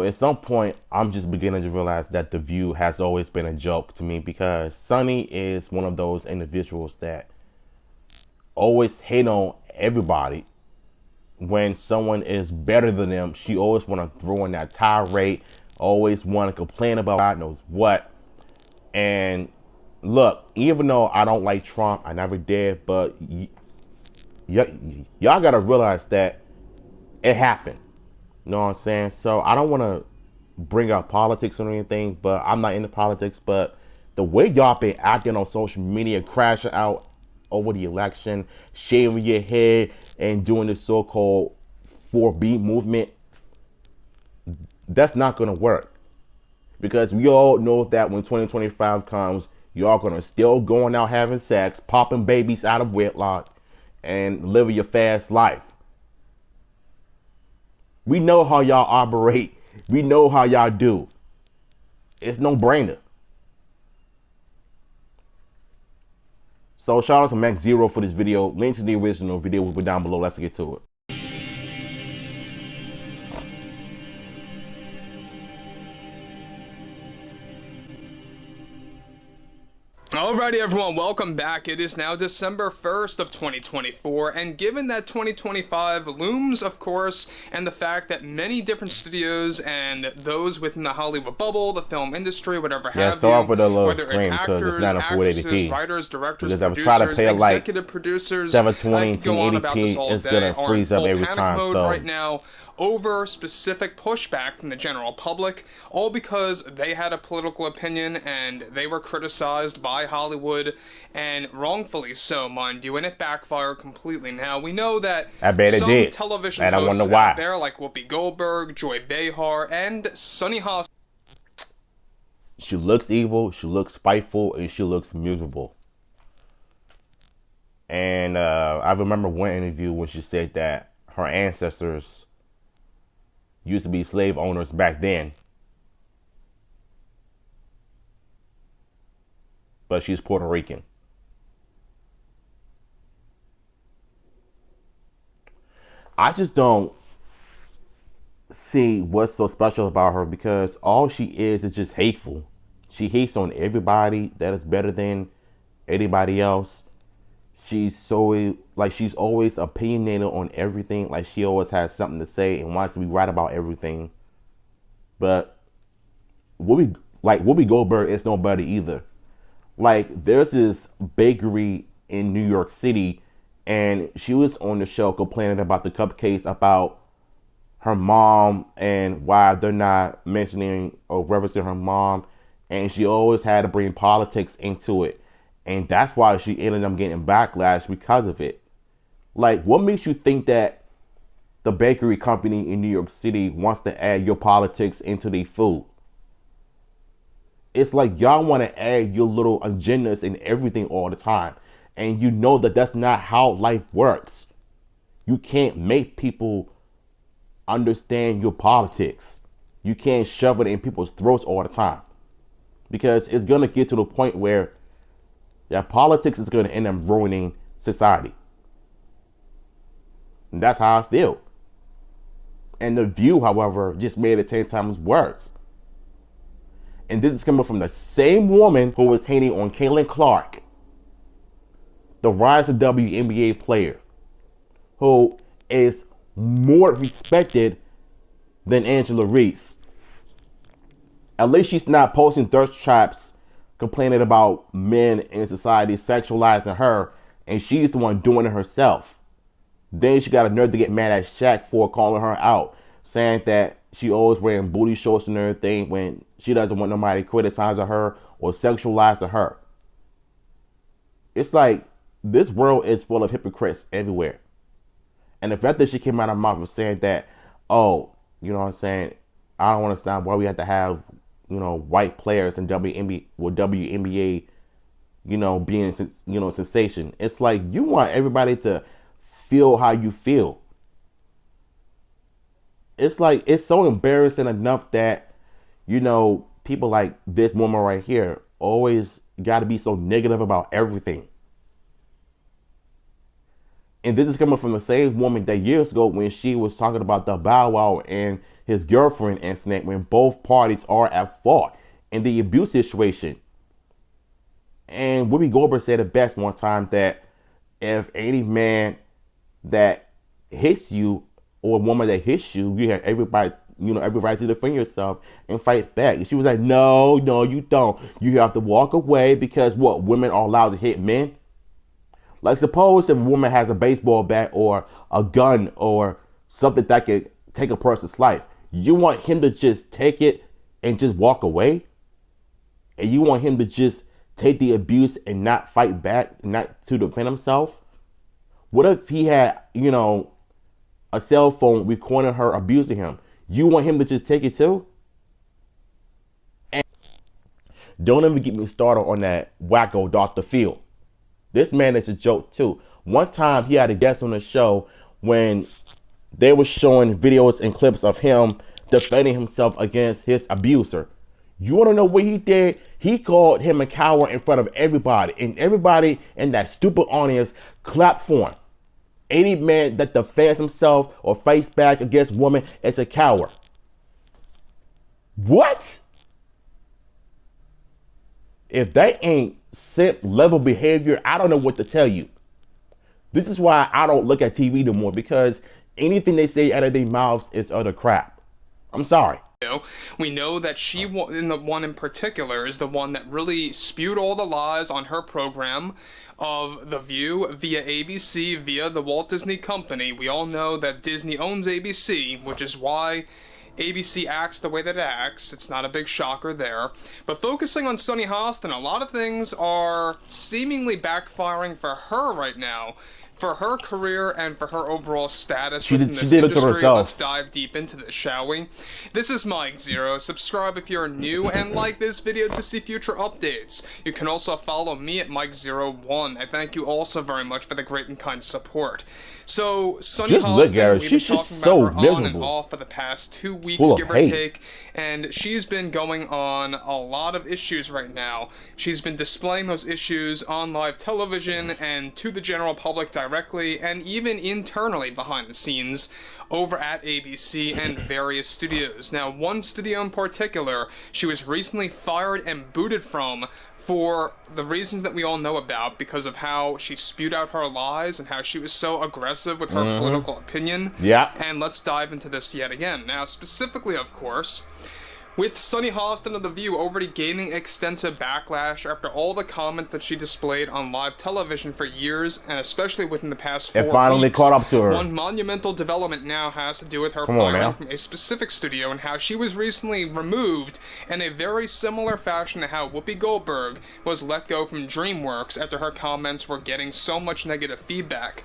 At some point, I'm just beginning to realize that The View has always been a joke to me because Sunny is one of those individuals that always hate on everybody. When someone is better than them, she always want to throw in that tirade, always want to complain about God knows what. And look, even though I don't like Trump, I never did, but y'all gotta realize that it happened. You know what I'm saying? So I don't want to bring up politics or anything, but I'm not into politics. But the way y'all been acting on social media, crashing out over the election, shaving your head, and doing the so-called 4B movement, that's not gonna work. Because we all know that when 2025 comes, y'all gonna still going out having sex, popping babies out of wedlock, and living your fast life. We know how y'all operate. We know how y'all do. It's no brainer. So shout out to Max Zero for this video. Link to the original video will be down below. Let's get to it. Alrighty everyone, welcome back. It is now December 1st of 2024, and given that 2025 looms, of course, and the fact that many different studios and those within the Hollywood bubble, the film industry, whatever have you, whether it's actors, actresses, writers, directors, producers, executive producers, I could go on about this all day, are in full panic mode right now over specific pushback from the general public, all because they had a political opinion and they were criticized by Hollywood, and wrongfully so, mind you, and it backfired completely. Now, we know that some television hosts out there, like Whoopi Goldberg, Joy Behar, and Sunny Hostin. She looks evil, she looks spiteful, and she looks miserable. And I remember one interview when she said that her ancestors used to be slave owners back then. But she's Puerto Rican. I just don't see what's so special about her because all she is just hateful. She hates on everybody that is better than anybody else. She's so, like, she's always opinionated on everything. Like, she always has something to say and wants to be right about everything. But Whoopi Goldberg is nobody either. Like, there's this bakery in New York City, and she was on the show complaining about the cupcakes, about her mom and why they're not mentioning or referencing her mom. And she always had to bring politics into it. And that's why she ended up getting backlash because of it. Like, what makes you think that the bakery company in New York City wants to add your politics into their food? It's like y'all want to add your little agendas in everything all the time. And you know that that's not how life works. You can't make people understand your politics. You can't shove it in people's throats all the time. Because it's going to get to the point where that politics is going to end up ruining society. And that's how I feel. And The View, however, just made it 10 times worse. And this is coming from the same woman who was hating on Caitlin Clark, the rise of WNBA player, who is more respected than Angela Reese. At least she's not posting thirst traps complaining about men in society sexualizing her, and she's the one doing it herself. Then she got a nerve to get mad at Shaq for calling her out, saying that she always wearing booty shorts and everything when she doesn't want nobody criticizing her or sexualizing her. It's like this world is full of hypocrites everywhere. And the fact that she came out of her mouth was saying that, oh, you know what I'm saying, I don't understand why we have to have, you know, white players in WNBA, you know, being, you know, sensation. It's like you want everybody to feel how you feel. It's like it's so embarrassing enough that, you know, people like this woman right here always got to be so negative about everything. And this is coming from the same woman that years ago when she was talking about the Bow Wow and his girlfriend incident when both parties are at fault in the abuse situation. And Whoopi Goldberg said it best one time that if any man that hits you or a woman that hits you, you have everybody, every right to defend yourself and fight back. And she was like, no, you don't. You have to walk away because what? Women are allowed to hit men? Like, suppose if a woman has a baseball bat or a gun or something that could take a person's life, you want him to just take it and just walk away? And you want him to just take the abuse and not fight back, not to defend himself? What if he had, a cell phone recording her abusing him? You want him to just take it too? And don't even get me started on that wacko Dr. Phil. This man is a joke too. One time he had a guest on the show when they were showing videos and clips of him defending himself against his abuser. You want to know what he did? He called him a coward in front of everybody. And everybody in that stupid audience clapped for him. Any man that defends himself or fights back against women is a coward. What? If that ain't simp level behavior, I don't know what to tell you. This is why I don't look at TV no more, because anything they say out of their mouths is utter crap. I'm sorry. We know that she, in the one in particular, is the one that really spewed all the lies on her program of The View via ABC, via the Walt Disney Company. We all know that Disney owns ABC, which is why ABC acts the way that it acts. It's not a big shocker there. But focusing on Sunny Hostin, a lot of things are seemingly backfiring for her right now. For her career and for her overall status within this industry. Let's dive deep into this, shall we? This is Mike Zero. Subscribe if you're new and like this video to see future updates. You can also follow me at Mike01. I thank you also very much for the great and kind support. So, Sunny Hostin, we've been talking about her on and off for the past 2 weeks, give or take, and she's been going on a lot of issues right now. She's been displaying those issues on live television and to the general public directly, and even internally behind the scenes over at ABC and various studios. Now, one studio in particular, she was recently fired and booted from for the reasons that we all know about, because of how she spewed out her lies and how she was so aggressive with her political opinion. Yeah. And let's dive into this yet again. Now, specifically, of course, with Sunny Hostin of The View already gaining extensive backlash after all the comments that she displayed on live television for years, and especially within the past 4 weeks. It finally caught up to her. One monumental development now has to do with her firing from a specific studio and how she was recently removed in a very similar fashion to how Whoopi Goldberg was let go from DreamWorks after her comments were getting so much negative feedback.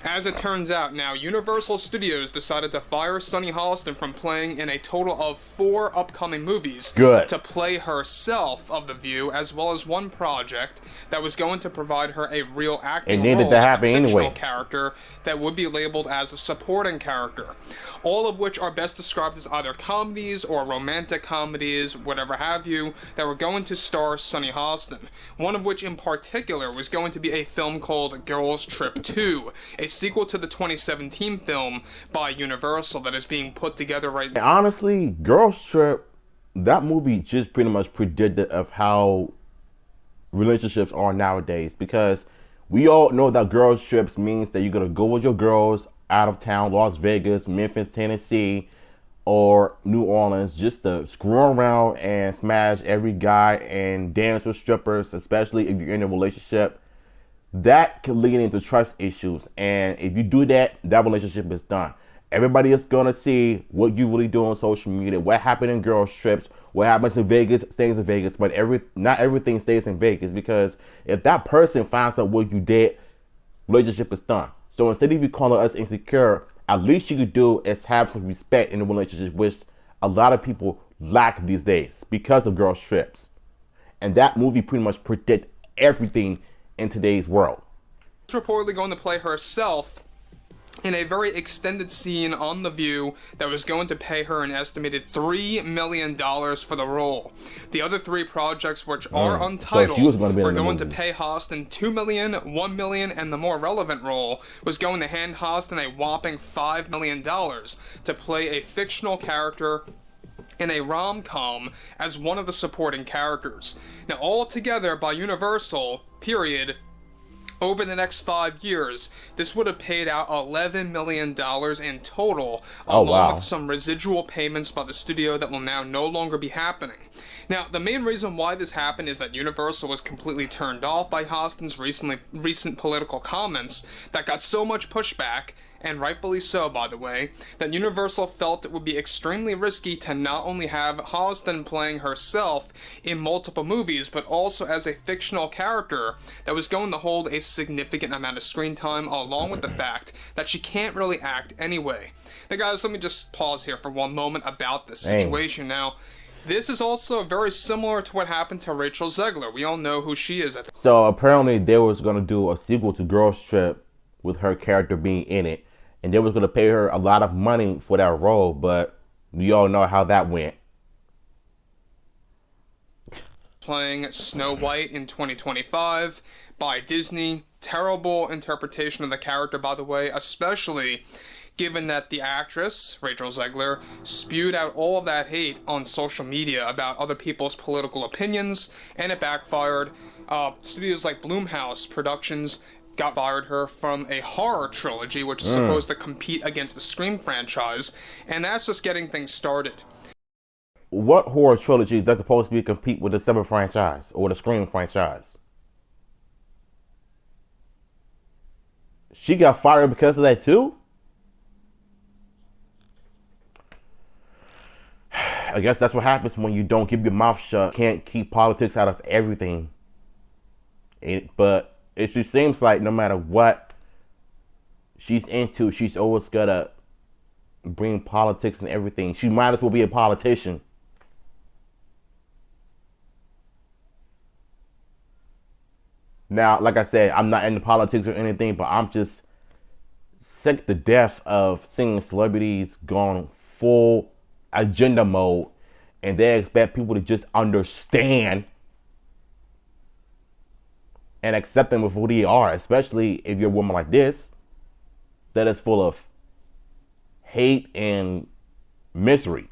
As it turns out, now Universal Studios decided to fire Sunny Hostin from playing in a total of 4 upcoming movies to play herself of The View, as well as one project that was going to provide her a real acting role as a fictional character that would be labeled as a supporting character. All of which are best described as either comedies or romantic comedies, whatever have you, that were going to star Sunny Hostin. One of which in particular was going to be a film called Girls Trip 2, a sequel to the 2017 film by Universal that is being put together right now. Honestly, Girls Trip, that movie just pretty much predicted of how relationships are nowadays, because we all know that girls trips means that you're going to go with your girls out of town, Las Vegas, Memphis, Tennessee, or New Orleans, just to screw around and smash every guy and dance with strippers, especially if you're in a relationship. That can lead into trust issues, and if you do that, that relationship is done. Everybody is going to see what you really do on social media, what happened in girls trips, what happens in Vegas stays in Vegas, but not everything stays in Vegas, because if that person finds out what you did, relationship is done. So instead of you calling us insecure, at least you could do is have some respect in the relationship, which a lot of people lack these days because of girls trips. And that movie pretty much predicted everything in today's world. She's reportedly going to play herself in a very extended scene on The View that was going to pay her an estimated $3 million for the role. The other 3 projects, which are untitled, were going to pay Hostin $2 million, $1 million, and the more relevant role was going to hand Hostin a whopping $5 million to play a fictional character in a rom-com as one of the supporting characters. Now, altogether, by Universal, period, over the next 5 years, this would have paid out $11 million in total, along with some residual payments by the studio that will now no longer be happening. Now, the main reason why this happened is that Universal was completely turned off by Hostin's recent political comments that got so much pushback, and rightfully so, by the way, that Universal felt it would be extremely risky to not only have Hostin playing herself in multiple movies, but also as a fictional character that was going to hold a significant amount of screen time, along with the fact that she can't really act anyway. Now, guys, let me just pause here for one moment about this situation. Now, this is also very similar to what happened to Rachel Zegler. We all know who she is. So apparently they was going to do a sequel to Girls Trip with her character being in it. And they was going to pay her a lot of money for that role, but we all know how that went. Playing Snow White in 2025 by Disney. Terrible interpretation of the character, by the way, especially given that the actress, Rachel Zegler, spewed out all of that hate on social media about other people's political opinions, and it backfired. Studios like Blumhouse Productions got fired her from a horror trilogy, which is supposed to compete against the Scream franchise, and that's just getting things started. What horror trilogy is that supposed to be compete with the Seven franchise or the Scream franchise? She got fired because of that too? I guess that's what happens when you don't keep your mouth shut. Can't keep politics out of everything. But it just seems like no matter what she's into, she's always gotta bring politics and everything. She might as well be a politician. Now, like I said, I'm not into politics or anything, but I'm just sick to death of seeing celebrities going full agenda mode, and they expect people to just understand and accept them for who they are, especially if you're a woman like this that is full of hate and misery.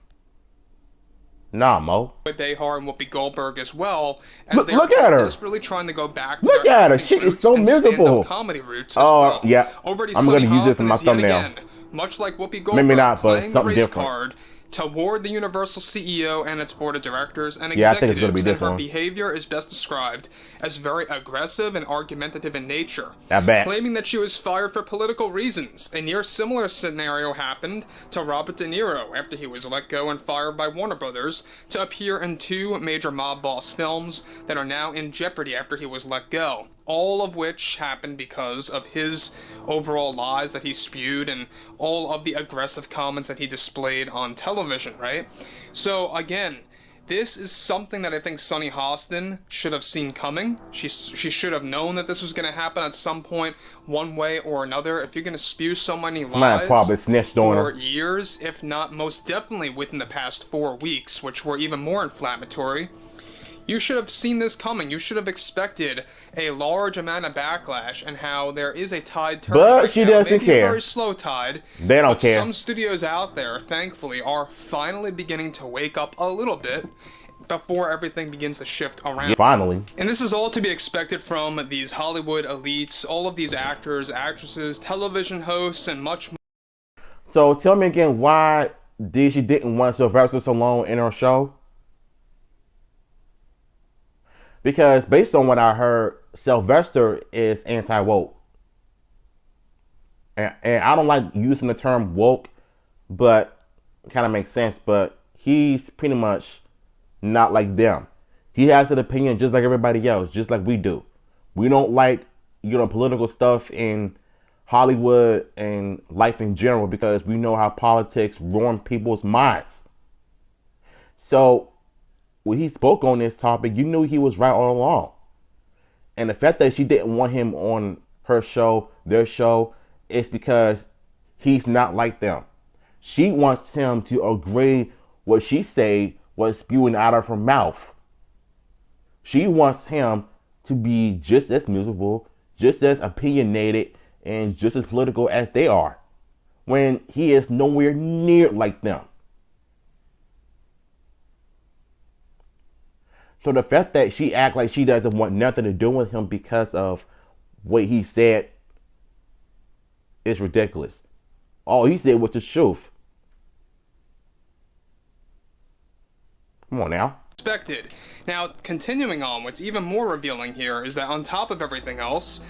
Nah, Mo. Behar and Whoopi Goldberg as well, as they are desperately trying to go back to look at her. She is so miserable. Comedy roots as well. Yeah. Already I'm going to use this in my thumbnail. Again, much like Whoopi Goldberg, maybe not, but playing the race different card toward the Universal CEO and its board of directors and executives, and her behavior is best described as very aggressive and argumentative in nature, claiming that she was fired for political reasons. A near similar scenario happened to Robert De Niro after he was let go and fired by Warner Brothers to appear in 2 major mob boss films that are now in jeopardy after he was let go. All of which happened because of his overall lies that he spewed and all of the aggressive comments that he displayed on television, right? So again, this is something that I think Sunny Hostin should have seen coming. She should have known that this was going to happen at some point, one way or another. If you're going to spew so many lies for years, if not most definitely within the past 4 weeks, which were even more inflammatory, you should have seen this coming. You should have expected a large amount of backlash, and how there is a tide turning. But right she now. doesn't Maybe care. A very slow tide. They don't care. Some studios out there, thankfully, are finally beginning to wake up a little bit before everything begins to shift around. Yeah, finally. And this is all to be expected from these Hollywood elites, all of these actors, actresses, television hosts, and much more. So tell me again, why she didn't want Sylvester Stallone in her show? Because based on what I heard, Sylvester is anti-woke. And I don't like using the term woke, but it kind of makes sense. But he's pretty much not like them. He has an opinion just like everybody else, just like we do. We don't like, political stuff in Hollywood and life in general because we know how politics ruin people's minds. So when he spoke on this topic, you knew he was right all along. And the fact that she didn't want him on her show, their show, is because He's not like them. She wants him to agree what she say was spewing out of her mouth. She wants him to be just as miserable, just as opinionated, and just as political as they are, when he is nowhere near like them. So the fact that she act like she doesn't want nothing to do with him because of what he said is ridiculous. All he said was the truth. Come on now. Expected. Now, continuing on, what's even more revealing here is that on top of everything else,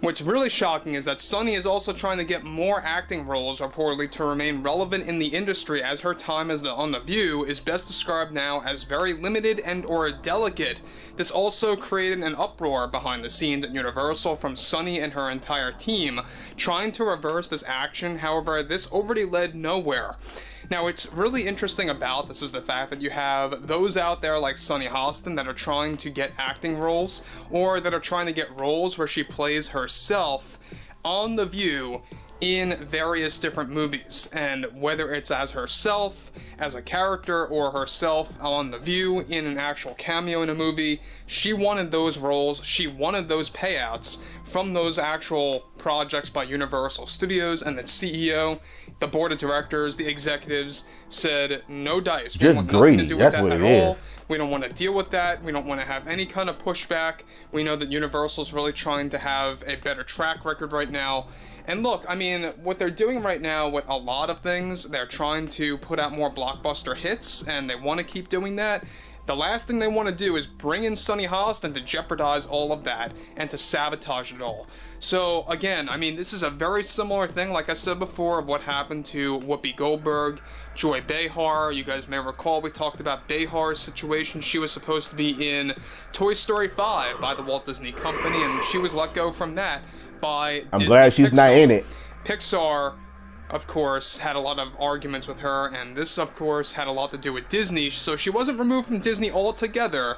what's really shocking is that Sunny is also trying to get more acting roles reportedly to remain relevant in the industry, as her time as on The View is best described now as very limited and or delicate. This also created an uproar behind the scenes at Universal from Sunny and her entire team, trying to reverse this action. However, this already led nowhere. Now, what's really interesting about this is the fact that you have those out there like Sunny Hostin that are trying to get acting roles, or that are trying to get roles where she plays herself on The View in various different movies, and whether it's as herself, as a character, or herself on The View in an actual cameo in a movie, she wanted those roles, she wanted those payouts from those actual projects by Universal Studios, and the CEO, the board of directors, the executives said, no dice. We want nothing to do with that at all. We don't want to deal with that. We don't want to have any kind of pushback. We know that Universal's really trying to have a better track record right now. And look, I mean, what they're doing right now with a lot of things, they're trying to put out more blockbuster hits, and they want to keep doing that. The last thing they want to do is bring in Sunny Hostin to jeopardize all of that and to sabotage it all. So again, I mean, this is a very similar thing, like I said before, of what happened to Whoopi Goldberg, Joy Behar. You guys may recall we talked about Behar's situation. She was supposed to be in Toy Story 5 by the Walt Disney Company, and she was let go from that by I'm glad she's not in it. Pixar, of course, had a lot of arguments with her, and this, of course, had a lot to do with Disney, so she wasn't removed from Disney altogether,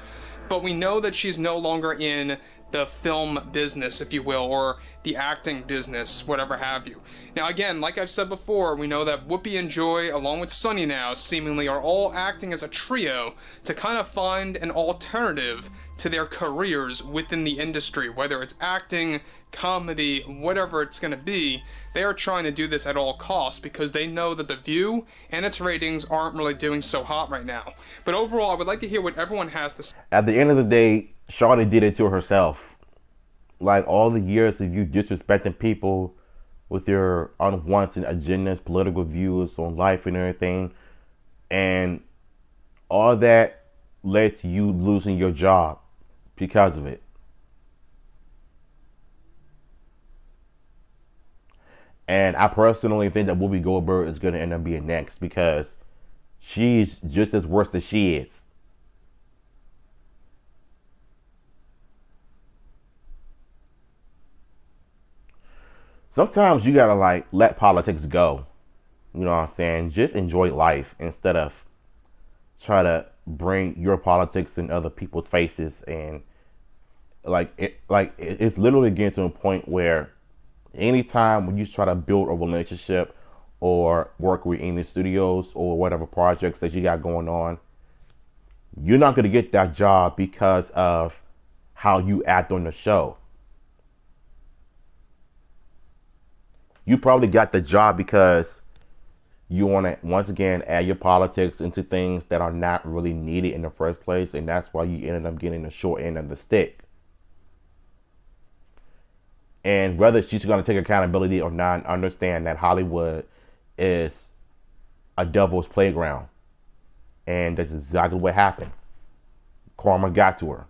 but we know that she's no longer in the film business, if you will, or the acting business, whatever have you. Now, again, like I've said before, we know that Whoopi and Joy, along with Sunny now, seemingly are all acting as a trio to kind of find an alternative to their careers within the industry, whether it's acting, comedy, whatever it's going to be. They are trying to do this at all costs because they know that The View and its ratings aren't really doing so hot right now. But overall, I would like to hear what everyone has to say. At the end of the day, Shawty did it to herself. Like, all the years of you disrespecting people with your unwanted agendas, political views on life and everything, and all that led to you losing your job because of it. And I personally think that Whoopi Goldberg is going to end up being next because she's just as worse as she is. Sometimes you gotta like let politics go. You know what I'm saying? Just enjoy life instead of try to bring your politics in other people's faces. And it's literally getting to a point where anytime when you try to build a relationship or work with any studios or whatever projects that you got going on, you're not gonna get that job because of how you act on the show. You probably got the job because you want to, once again, add your politics into things that are not really needed in the first place, and that's why you ended up getting the short end of the stick. And whether she's going to take accountability or not, understand that Hollywood is a devil's playground. And that's exactly what happened. Karma got to her.